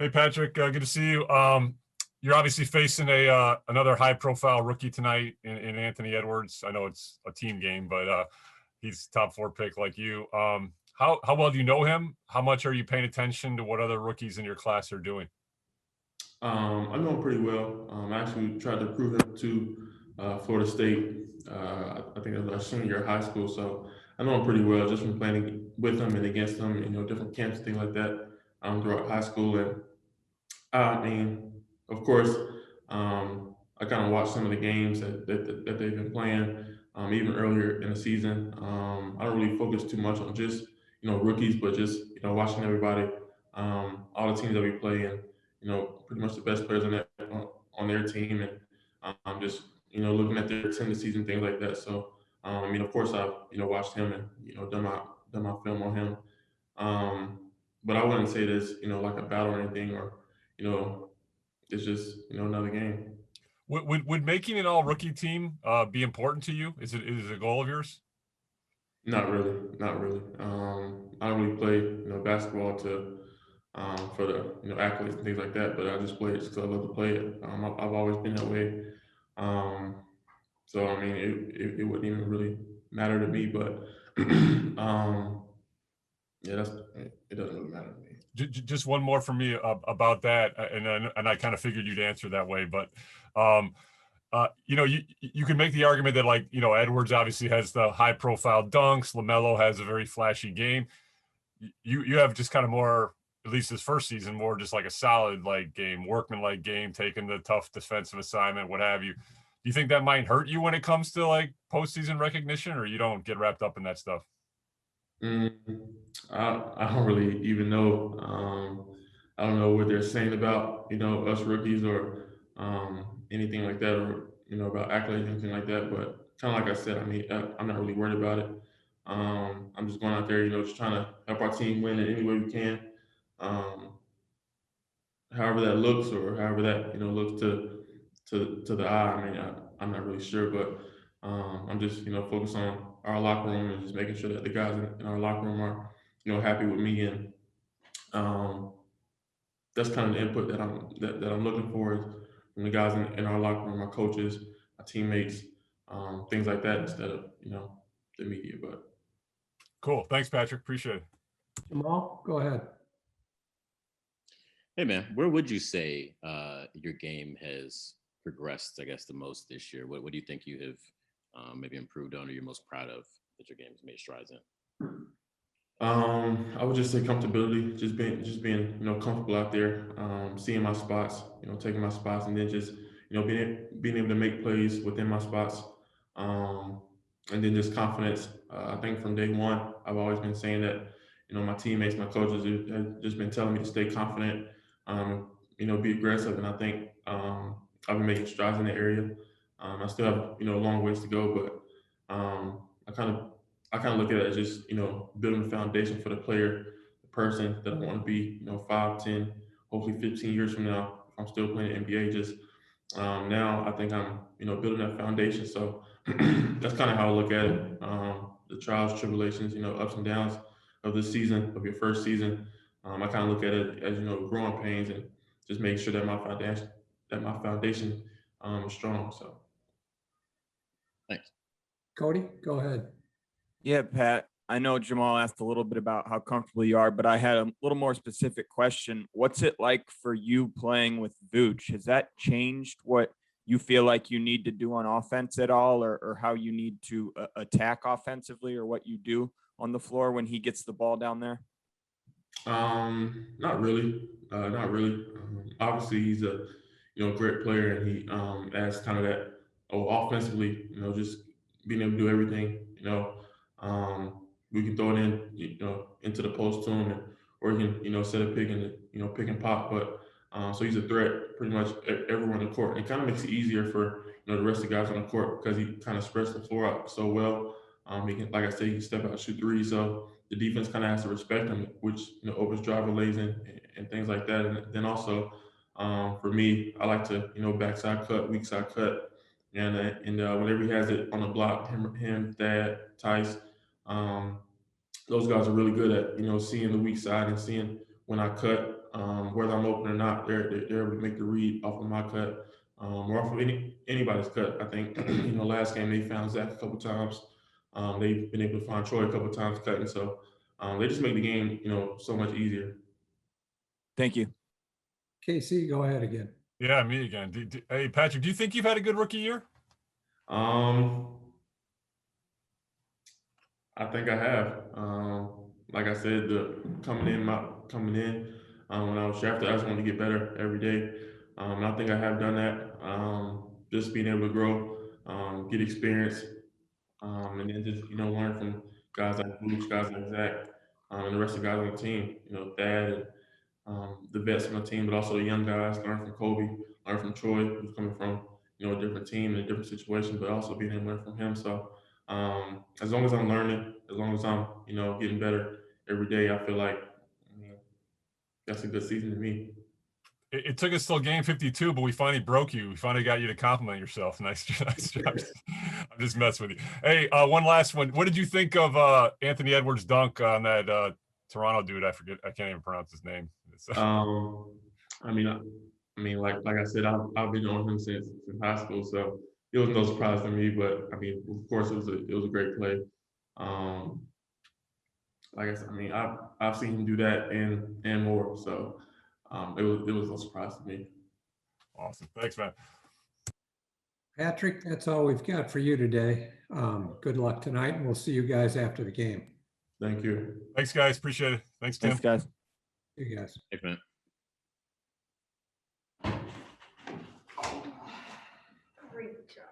Hey, Patrick, good to see you. You're obviously facing another high-profile rookie tonight in Anthony Edwards. I know it's a team game, but he's top 4 pick like you. How well do you know him? How much are you paying attention to what other rookies in your class are doing? I know him pretty well. I actually tried to recruit him to Florida State. I think it was our senior year of high school, so I know him pretty well just from playing with him and against him, different camps and things like that throughout high school. And I mean, of course, I kind of watched some of the games that they've been playing, even earlier in the season. I don't really focus too much on just rookies, but just watching everybody, all the teams that we play, and pretty much the best players on their team, and just looking at their tendencies and things like that. So, I mean, of course, I've watched him and done my film on him. Um, but I wouldn't say this like a battle or anything, or you know it's just another game. Would making an all-rookie team be important to you? Is it a goal of yours? Not really, not really. I don't really play basketball to for the accolades and things like that, but I just play it just because I love to play it. I've always been that way. Um, so I mean, it wouldn't even really matter to me, but um, yeah, it doesn't really matter to me. Just one more for me about that, and I kind of figured you'd answer that way, but um, you can make the argument that, like, Edwards obviously has the high profile dunks. LaMelo has a very flashy game. You have just kind of more, at least his first season, more just like a solid like game, workman-like game, taking the tough defensive assignment, what have you. Do you think that might hurt you when it comes to like postseason recognition, or you don't get wrapped up in that stuff? Mm, I don't really even know. I don't know what they're saying about us rookies, or anything like that, or about accolades, anything like that. But kind of like I said, I mean, I'm not really worried about it. I'm just going out there, just trying to help our team win in any way we can. Um, However that looks, or however that looks to the eye. I mean, I'm not really sure, but I'm just focused on our locker room and just making sure that the guys in our locker room are happy with me, and um, that's kind of the input that I'm looking for, is from the guys in our locker room, our coaches, our teammates, things like that, instead of the media. But Cool. Thanks, Patrick. Appreciate it. Jamal, go ahead. Hey man, where would you say your game has progressed, I guess, the most this year? What do you think you have maybe improved on, or you're most proud of that your game has made strides in? I would just say comfortability, just being comfortable out there, seeing my spots, taking my spots, and then just being able to make plays within my spots, um, and then just confidence. I think from day one, I've always been saying that my teammates, my coaches have just been telling me to stay confident, be aggressive, and I think I've been making strides in that area. I still have a long ways to go, but I kind of look at it as just building a foundation for the player, the person that I want to be. 5, 10, hopefully 15 years from now, if I'm still playing the NBA. Just now, I think I'm building that foundation. So that's kind of how I look at it. The trials, tribulations, ups and downs of the season, of your first season. I kind of look at it as growing pains, and just make sure that my foundation is strong. So. Thanks. Cody, go ahead. Yeah, Pat, I know Jamal asked a little bit about how comfortable you are, but I had a little more specific question. What's it like for you playing with Vooch? Has that changed what you feel like you need to do on offense at all, or how you need to attack offensively, or what you do on the floor when he gets the ball down there? Not really. Not really. Obviously, he's a great player, and he adds kind of that. Oh, offensively, just being able to do everything. We can throw it into the post to him, or he can set a pick and pick and pop. But so he's a threat pretty much everywhere on the court. And it kind of makes it easier for the rest of the guys on the court, because he kind of spreads the floor out so well. He can, like I said, he can step out, shoot threes. So the defense kind of has to respect him, which opens driver lanes and things like that. And then also, for me, I like to backside cut, weak side cut, and whenever he has it on the block, him, Thad, Tice, um, those guys are really good at seeing the weak side and seeing when I cut, whether I'm open or not, they're able to make the read off of my cut, or off of anybody's cut. I think last game they found Zach a couple times. They've been able to find Troy a couple times cutting, so they just make the game so much easier. Thank you. Casey, go ahead again. Yeah, me again. Hey, Patrick, do you think you've had a good rookie year? I think I have. Like I said, coming in when I was drafted, I just wanted to get better every day. And I think I have done that. Just being able to grow, get experience, and then just learn from guys like Vooch, guys like Zach, and the rest of the guys on the team. Thad and the vets on the team, but also the young guys. Learn from Kobe, learn from Troy, who's coming from a different team and a different situation, but also being able to learn from him. So as long as I'm learning, as long as I'm getting better every day, I feel like that's a good season to me. It took us till game 52, but we finally broke you. We finally got you to compliment yourself. Nice job. I'm just messing with you. Hey, one last one. What did you think of Anthony Edwards' dunk on that Toronto dude? I forget. I can't even pronounce his name. I mean, like I said, I've been on him since high school, so it was no surprise to me. But I mean, of course, it was a great play. Like I said, I've seen him do that and more. So it was no surprise to me. Awesome. Thanks, man. Patrick, that's all we've got for you today. Good luck tonight, and we'll see you guys after the game. Thank you. Thanks, guys. Appreciate it. Thanks, Tim. Thanks, guys. See you guys. Thanks, man. Great job.